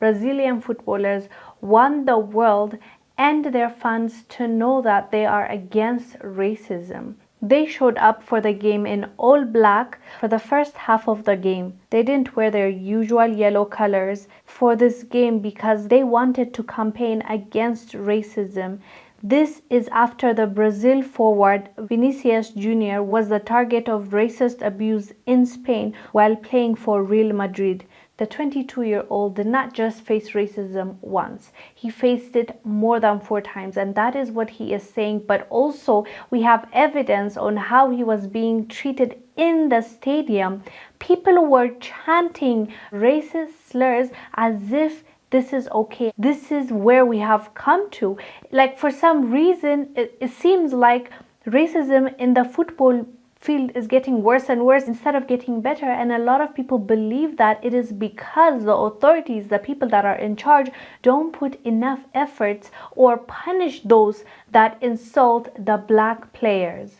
Brazilian footballers want the world and their fans to know that they are against racism. They showed up for the game in all black for the first half of the game. They didn't wear their usual yellow colors for this game because they wanted to campaign against racism. This is after the Brazil forward Vinicius Jr. was the target of racist abuse in Spain while playing for Real Madrid. The 22-year-old did not just face racism once. He faced it more than 4 times, and that is what he is saying. But also, we have evidence on how he was being treated in the stadium. People were chanting racist slurs as if this is okay. This is where we have come to. Like, for some reason, it seems like racism in the football field is getting worse and worse instead of getting better, and a lot of people believe that it is because the authorities, the people that are in charge, don't put enough efforts or punish those that insult the black players.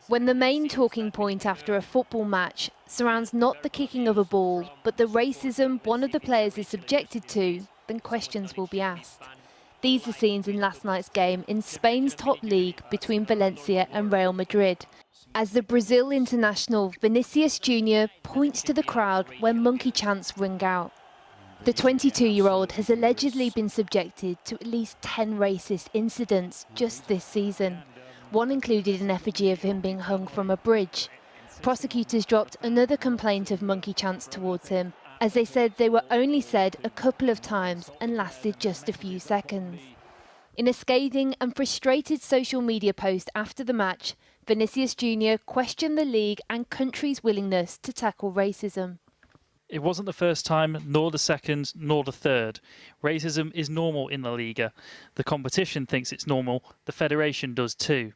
When the main talking point after a football match surrounds not the kicking of a ball, but the racism one of the players is subjected to, then questions will be asked. These are scenes in last night's game in Spain's top league between Valencia and Real Madrid, as the Brazil international Vinicius Jr. points to the crowd when monkey chants ring out. The 22-year-old has allegedly been subjected to at least 10 racist incidents just this season. One included an effigy of him being hung from a bridge. Prosecutors dropped another complaint of monkey chants towards him, as they said they were only said a couple of times and lasted just a few seconds. In a scathing and frustrated social media post after the match, Vinicius Jr. questioned the league and country's willingness to tackle racism. It wasn't the first time, nor the second, nor the third. Racism is normal in La Liga. The competition thinks it's normal. The federation does too.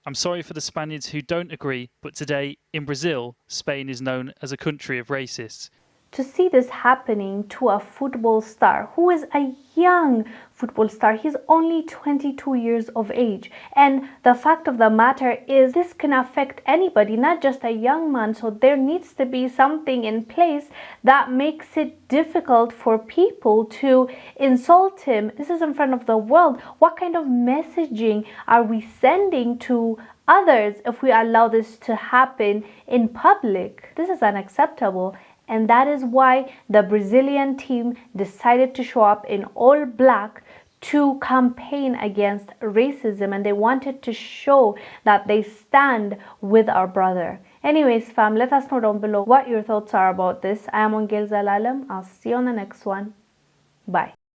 I'm sorry for the Spaniards who don't agree, but today, in Brazil, Spain is known as a country of racists. To see this happening to a football star who is a young football star, he's only 22 years of age, and the fact of the matter is this can affect anybody, not just a young man. So there needs to be something in place that makes it difficult for people to insult him. This is in front of the world. What kind of messaging are we sending to others if we allow this to happen in public? This is unacceptable. And that is why the Brazilian team decided to show up in all black to campaign against racism, and they wanted to show that they stand with our brother. Anyways, fam, let us know down below what your thoughts are about this. I am Wongel Zelalem. I'll see you on the next one. Bye.